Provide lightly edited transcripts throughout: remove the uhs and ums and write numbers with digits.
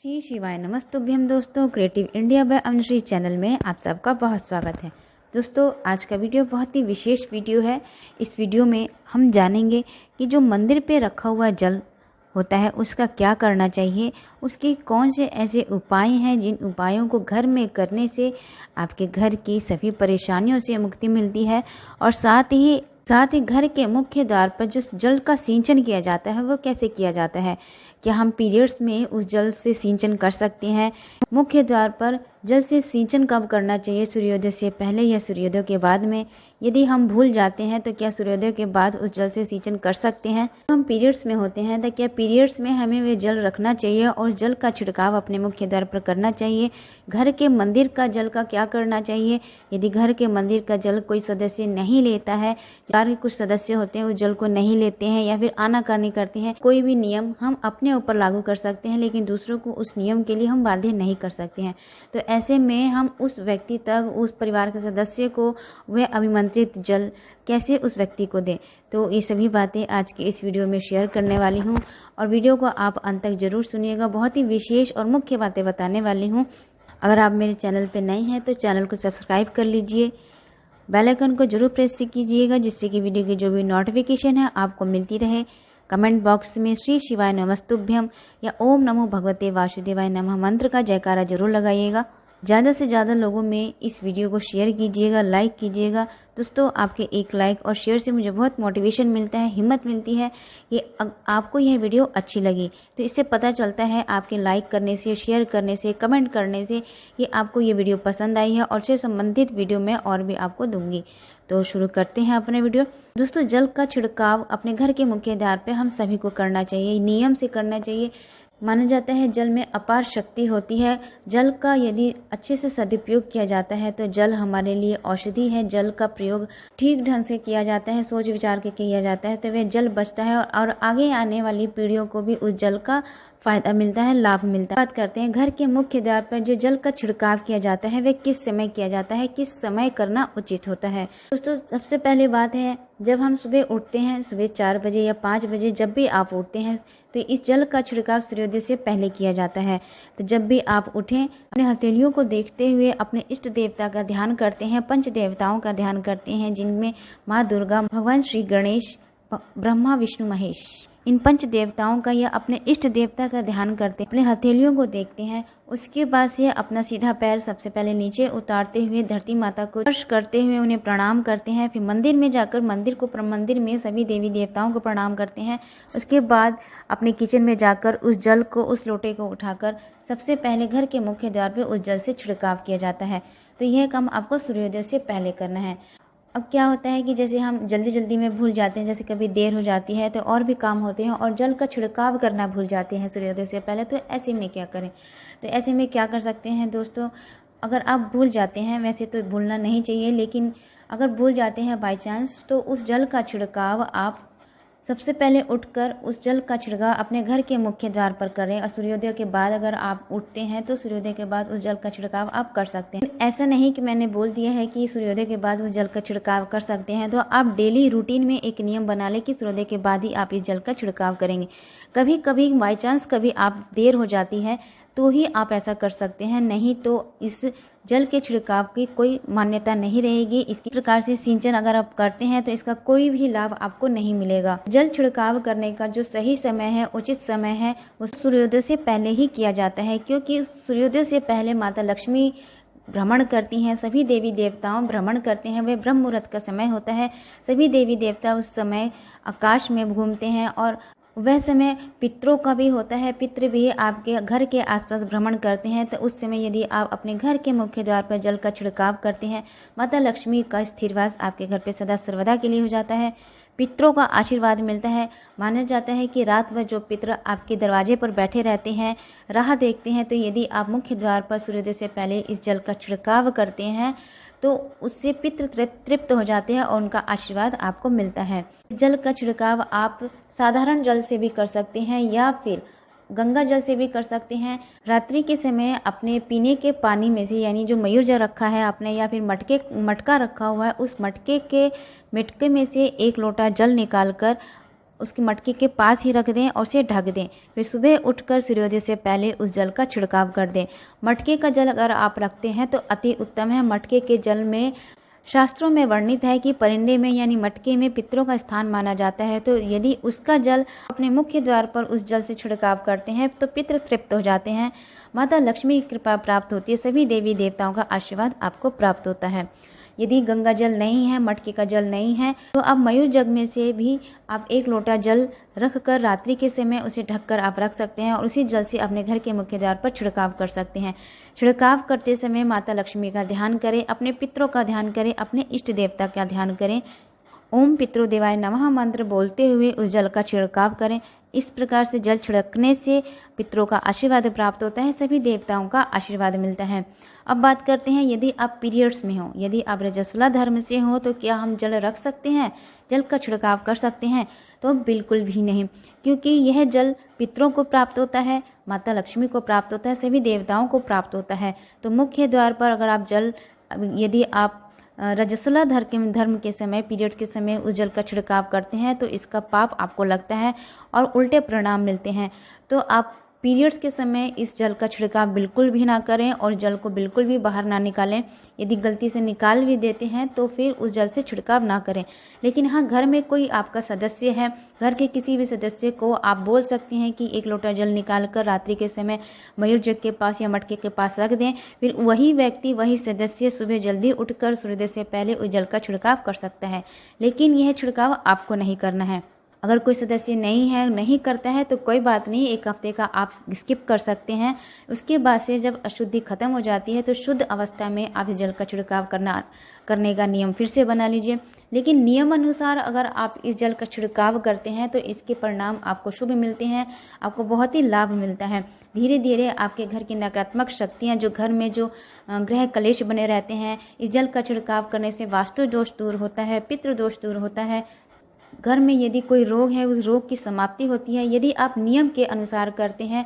श्री शिवाय नमस्तुभ्यम। दोस्तों, creative India by Anushree channel में आप सबका बहुत स्वागत है। दोस्तों, आज का वीडियो बहुत ही विशेष वीडियो है। इस वीडियो में हम जानेंगे कि जो मंदिर पे रखा हुआ जल होता है उसका क्या करना चाहिए, उसके कौन से ऐसे उपाय हैं जिन उपायों को घर में करने से आपके घर की सभी परेशानियों से मुक्ति मिलती है। और साथ ही घर के मुख्य द्वार पर जो जल का सिंचन किया जाता है वो कैसे किया जाता है, क्या हम पीरियड्स में उस जल से सिंचन कर सकते हैं। मुख्य द्वार पर जल से सिंचन कब करना चाहिए, सूर्योदय से पहले या सूर्योदय के बाद में। यदि हम भूल जाते हैं तो क्या सूर्योदय के बाद उस जल से सिंचन कर सकते हैं। हम पीरियड्स में होते हैं तो क्या पीरियड्स में हमें वे जल रखना चाहिए और जल का छिड़काव अपने मुख्य द्वार पर करना चाहिए। घर के मंदिर का जल का क्या करना चाहिए, यदि घर के मंदिर का जल कोई सदस्य नहीं लेता है, चार कुछ सदस्य होते हैं उस जल को नहीं लेते हैं या फिर आनाकानी करते हैं, कोई भी नियम हम अपने ऊपर लागू कर सकते हैं लेकिन दूसरों को उस नियम के लिए हम बाध्य नहीं कर सकते हैं। तो ऐसे में हम उस व्यक्ति तक, उस परिवार के सदस्य को वह अभिमंत्रित जल कैसे उस व्यक्ति को दें, तो ये सभी बातें आज के इस वीडियो में शेयर करने वाली हूँ और वीडियो को आप अंत तक जरूर सुनिएगा। बहुत ही विशेष और मुख्य बातें बताने वाली हूँ। अगर आप मेरे चैनल पर नए हैं तो चैनल को सब्सक्राइब कर लीजिए, बेल आइकन को जरूर प्रेस कीजिएगा जिससे कि वीडियो की जो भी नोटिफिकेशन है आपको मिलती रहे। कमेंट बॉक्स में श्री शिवाय नमस्तुभ्यम या ओम नमो भगवते वासुदेवाय नमः मंत्र का जयकारा जरूर लगाइएगा। ज़्यादा से ज़्यादा लोगों में इस वीडियो को शेयर कीजिएगा, लाइक कीजिएगा। दोस्तों, आपके एक लाइक और शेयर से मुझे बहुत मोटिवेशन मिलता है, हिम्मत मिलती है कि आपको यह वीडियो अच्छी लगी। तो इससे पता चलता है आपके लाइक करने से, शेयर करने से, कमेंट करने से कि आपको ये वीडियो पसंद आई है और से संबंधित वीडियो मैं और भी आपको दूंगी। तो शुरू करते हैं अपने वीडियो। दोस्तों, जल का छिड़काव अपने घर के मुख्य द्वार पे हम सभी को करना चाहिए, नियम से करना चाहिए। माना जाता है जल में अपार शक्ति होती है। जल का यदि अच्छे से सदुपयोग किया जाता है तो जल हमारे लिए औषधि है। जल का प्रयोग ठीक ढंग से किया जाता है, सोच विचार के किया जाता है तो वह जल बचता है और आगे आने वाली पीढ़ियों को भी उस जल का फायदा मिलता है, लाभ मिलता है। बात करते हैं घर के मुख्य द्वार पर जो जल का छिड़काव किया जाता है वह किस समय किया जाता है, किस समय करना उचित होता है। दोस्तों, सबसे पहले बात है, जब हम सुबह उठते हैं, सुबह 4 बजे या 5 बजे जब भी आप उठते हैं तो इस जल का छिड़काव सूर्योदय से पहले किया जाता है। तो जब भी आप उठें, अपने हथेलियों को देखते हुए अपने इष्ट देवता का ध्यान करते हैं, पंच देवताओं का ध्यान करते हैं जिनमें माँ दुर्गा, भगवान श्री गणेश, ब्रह्मा, विष्णु, महेश, इन पंच देवताओं का या अपने इष्ट देवता का ध्यान करते हैं, अपने हथेलियों को देखते हैं। उसके बाद से अपना सीधा पैर सबसे पहले नीचे उतारते हुए धरती माता को स्पर्श करते हुए उन्हें प्रणाम करते हैं। फिर मंदिर में जाकर मंदिर में सभी देवी देवताओं को प्रणाम करते हैं। उसके बाद अपने किचन में जाकर उस जल को, उस लोटे को उठाकर सबसे पहले घर के मुख्य द्वार पर उस जल से छिड़काव किया जाता है। तो यह काम आपको सूर्योदय से पहले करना है। अब क्या होता है कि जैसे हम जल्दी में भूल जाते हैं, जैसे कभी देर हो जाती है तो और भी काम होते हैं और जल का छिड़काव करना भूल जाते हैं सूर्योदय से पहले, तो ऐसे में क्या करें। तो ऐसे में क्या कर सकते हैं दोस्तों, अगर आप भूल जाते हैं, वैसे तो भूलना नहीं चाहिए लेकिन अगर भूल जाते हैं बाई चांस, तो उस जल का छिड़काव आप सबसे पहले उठकर उस जल का छिड़काव अपने घर के मुख्य द्वार पर करें। और सूर्योदय के बाद अगर आप उठते हैं तो सूर्योदय के बाद उस जल का छिड़काव आप कर सकते हैं। ऐसा नहीं कि मैंने बोल दिया है कि सूर्योदय के बाद उस जल का छिड़काव कर सकते हैं, तो आप डेली रूटीन में एक नियम बना लें कि सूर्योदय के बाद ही आप इस जल का छिड़काव करेंगे। कभी कभी बाई चांस कभी आप देर हो जाती है तो ही आप ऐसा कर सकते हैं, नहीं तो इस जल के छिड़काव की कोई मान्यता नहीं रहेगी। इसी प्रकार से सिंचन अगर आप करते हैं तो इसका कोई भी लाभ आपको नहीं मिलेगा। जल छिड़काव करने का जो सही समय है, उचित समय है, वो सूर्योदय से पहले ही किया जाता है, क्योंकि सूर्योदय से पहले माता लक्ष्मी भ्रमण करती हैं, सभी देवी देवताओं भ्रमण करते हैं। वह ब्रह्म मुहूर्त का समय होता है, सभी देवी देवता उस समय आकाश में घूमते हैं और वह समय पितरों का भी होता है, पितृ भी आपके घर के आसपास भ्रमण करते हैं। तो उस समय यदि आप अपने घर के मुख्य द्वार पर जल का छिड़काव करते हैं, माता लक्ष्मी का स्थिरवास आपके घर पे सदा सर्वदा के लिए हो जाता है, पितरों का आशीर्वाद मिलता है। माना जाता है कि रात भर जो पितर आपके दरवाजे पर बैठे रहते हैं, राह देखते हैं, तो यदि आप मुख्य द्वार पर सूर्योदय से पहले इस जल का छिड़काव करते हैं तो उससे पितृ तृप्त हो जाते हैं और उनका आशीर्वाद आपको मिलता है। इस जल का छिड़काव आप साधारण जल से भी कर सकते हैं या फिर गंगा जल से भी कर सकते हैं। रात्रि के समय अपने पीने के पानी में से, यानी जो मयूर जल रखा है आपने या फिर मटका रखा हुआ है, उस मटके में से 1 लोटा जल निकालकर उसके मटके के पास ही रख दें और उसे ढक दें। फिर सुबह उठकर सूर्योदय से पहले उस जल का छिड़काव कर दें। मटके का जल अगर आप रखते हैं तो अति उत्तम है। मटके के जल में शास्त्रों में वर्णित है कि परिंदे में यानी मटके में पितरों का स्थान माना जाता है, तो यदि उसका जल अपने मुख्य द्वार पर उस जल से छिड़काव करते हैं तो पितृ तृप्त हो जाते हैं, माता लक्ष्मी की कृपा प्राप्त होती है, सभी देवी देवताओं का आशीर्वाद आपको प्राप्त होता है। यदि गंगा जल नहीं है, मटके का जल नहीं है, तो आप मयूर जग में से भी आप 1 लोटा जल रखकर रात्रि के समय उसे ढककर आप रख सकते हैं और उसी जल से अपने घर के मुख्य द्वार पर छिड़काव कर सकते हैं। छिड़काव करते समय माता लक्ष्मी का ध्यान करें, अपने पितरों का ध्यान करें, अपने इष्ट देवता का ध्यान करें। ओम पितृदेवाय नमः मंत्र बोलते हुए उस जल का छिड़काव करें। इस प्रकार से जल छिड़कने से पितरों का आशीर्वाद प्राप्त होता है, सभी देवताओं का आशीर्वाद मिलता है। अब बात करते हैं, यदि आप पीरियड्स में हो, यदि आप रजस्वला धर्म से हो, तो क्या हम जल रख सकते हैं, जल का छिड़काव कर सकते हैं? तो बिल्कुल भी नहीं, क्योंकि यह जल पितरों को प्राप्त होता है, माता लक्ष्मी को प्राप्त होता है, सभी देवताओं को प्राप्त होता है। तो मुख्य द्वार पर अगर आप जल, यदि आप रजस्वला धर्म के समय, पीरियड्स के समय उस जल का छिड़काव करते हैं तो इसका पाप आपको लगता है और उल्टे परिणाम मिलते हैं। तो आप पीरियड्स के समय इस जल का छिड़काव बिल्कुल भी ना करें और जल को बिल्कुल भी बाहर ना निकालें। यदि गलती से निकाल भी देते हैं तो फिर उस जल से छिड़काव ना करें। लेकिन हाँ, घर में कोई आपका सदस्य है, घर के किसी भी सदस्य को आप बोल सकते हैं कि 1 लोटा जल निकाल कर रात्रि के समय मयूर जग के पास या मटके के पास रख दें। फिर वही व्यक्ति, वही सदस्य सुबह जल्दी उठकर सूर्योदय से पहले उस जल का छिड़काव कर सकता है, लेकिन यह छिड़काव आपको नहीं करना है। अगर कोई सदस्य नहीं करता है तो कोई बात नहीं, 1 हफ्ते का आप स्किप कर सकते हैं। उसके बाद से जब अशुद्धि खत्म हो जाती है तो शुद्ध अवस्था में आप जल का छिड़काव करने का नियम फिर से बना लीजिए। लेकिन नियम अनुसार अगर आप इस जल का छिड़काव करते हैं तो इसके परिणाम आपको शुभ मिलते हैं, आपको बहुत ही लाभ मिलता है। धीरे धीरे आपके घर की नकारात्मक शक्तियाँ, जो घर में जो ग्रह कलेश बने रहते हैं, इस जल का छिड़काव करने से वास्तु दोष दूर होता है, पितृ दोष दूर होता है। घर में यदि कोई रोग है, उस रोग की समाप्ति होती है। यदि आप नियम के अनुसार करते हैं,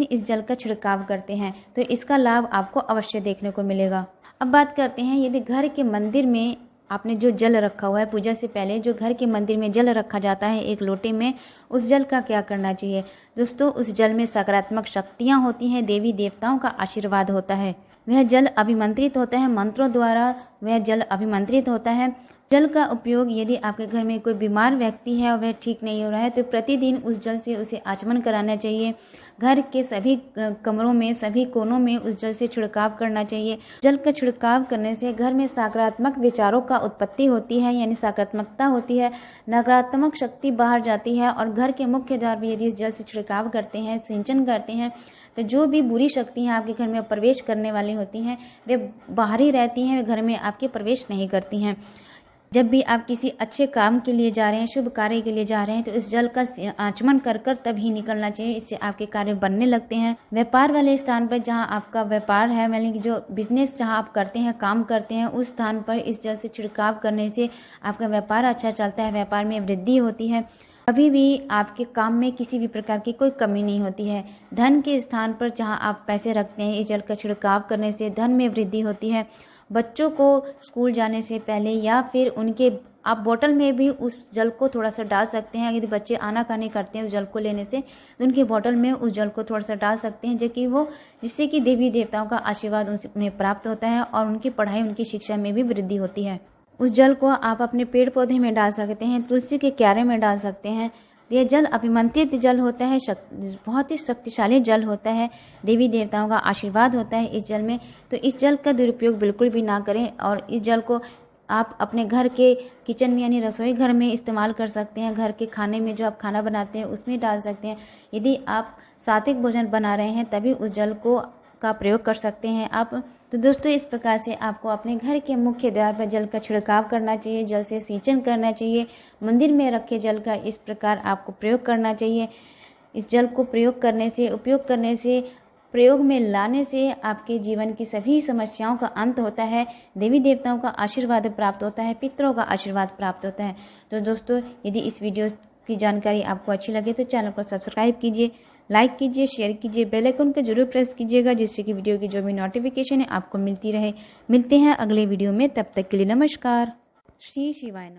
इस जल का छिड़काव करते हैं, तो इसका लाभ आपको अवश्य देखने को मिलेगा। अब बात करते हैं, यदि घर के मंदिर में आपने जो जल रखा हुआ है, पूजा से पहले जो घर के मंदिर में जल रखा जाता है 1 लोटे में, उस जल का क्या करना चाहिए? दोस्तों, उस जल में सकारात्मक शक्तियाँ होती हैं, देवी देवताओं का आशीर्वाद होता है। वह जल अभिमंत्रित होता है, मंत्रों द्वारा वह जल अभिमंत्रित होता है। जल का उपयोग, यदि आपके घर में कोई बीमार व्यक्ति है और वह ठीक नहीं हो रहा है, तो प्रतिदिन उस जल से उसे आचमन कराना चाहिए। घर के सभी कमरों में, सभी कोनों में उस जल से छिड़काव करना चाहिए। जल का छिड़काव करने से घर में सकारात्मक विचारों का उत्पत्ति होती है, यानी सकारात्मकता होती है, नकारात्मक शक्ति बाहर जाती है। और घर के मुख्य द्वार पर यदि इस जल से छिड़काव करते हैं, सिंचन करते हैं, तो जो भी बुरी शक्तियाँ आपके घर में प्रवेश करने वाली होती हैं, वे बाहर ही रहती हैं, वे घर में आपके प्रवेश नहीं करती हैं। जब भी आप किसी अच्छे काम के लिए जा रहे हैं, शुभ कार्य के लिए जा रहे हैं, तो इस जल का आचमन कर तभी निकलना चाहिए। इससे आपके कार्य बनने लगते हैं। व्यापार वाले स्थान पर, जहां आपका व्यापार है, यानी कि जो बिजनेस जहां आप करते हैं, काम करते हैं, उस स्थान पर इस जल से छिड़काव करने से आपका व्यापार अच्छा चलता है, व्यापार में वृद्धि होती है। कभी भी आपके काम में किसी भी प्रकार की कोई कमी नहीं होती है। धन के स्थान पर जहाँ आप पैसे रखते हैं, इस जल का छिड़काव करने से धन में वृद्धि होती है। बच्चों को स्कूल जाने से पहले या फिर उनके, आप बोतल में भी उस जल को थोड़ा सा डाल सकते हैं। यदि बच्चे आनाकानी करते हैं उस जल को लेने से, तो उनके बोतल में उस जल को थोड़ा सा डाल सकते हैं, जिससे कि देवी देवताओं का आशीर्वाद उन्हें प्राप्त होता है और उनकी पढ़ाई, उनकी शिक्षा में भी वृद्धि होती है। उस जल को आप अपने पेड़ पौधे में डाल सकते हैं, तुलसी के क्यारे में डाल सकते हैं। यह जल अभिमंत्रित जल होता है, बहुत ही शक्तिशाली जल होता है, देवी देवताओं का आशीर्वाद होता है इस जल में। तो इस जल का दुरुपयोग बिल्कुल भी ना करें और इस जल को आप अपने घर के किचन में, यानी रसोई घर में इस्तेमाल कर सकते हैं। घर के खाने में, जो आप खाना बनाते हैं, उसमें डाल सकते हैं। यदि आप सात्विक भोजन बना रहे हैं तभी उस जल का प्रयोग कर सकते हैं आप। तो दोस्तों, इस प्रकार से आपको अपने घर के मुख्य द्वार पर जल का छिड़काव करना चाहिए, जल से सिंचन करना चाहिए। मंदिर में रखे जल का इस प्रकार आपको प्रयोग करना चाहिए। इस जल को उपयोग करने से, प्रयोग में लाने से आपके जीवन की सभी समस्याओं का अंत होता है, देवी देवताओं का आशीर्वाद प्राप्त होता है, पितरों का आशीर्वाद प्राप्त होता है। तो दोस्तों, यदि इस वीडियो की जानकारी आपको अच्छी लगे तो चैनल को सब्सक्राइब कीजिए, लाइक कीजिए, शेयर कीजिए, बेल आइकन को जरूर प्रेस कीजिएगा, जिससे कि वीडियो की जो भी नोटिफिकेशन है आपको मिलती रहे। मिलते हैं अगले वीडियो में, तब तक के लिए नमस्कार। श्री शिवाय नमः।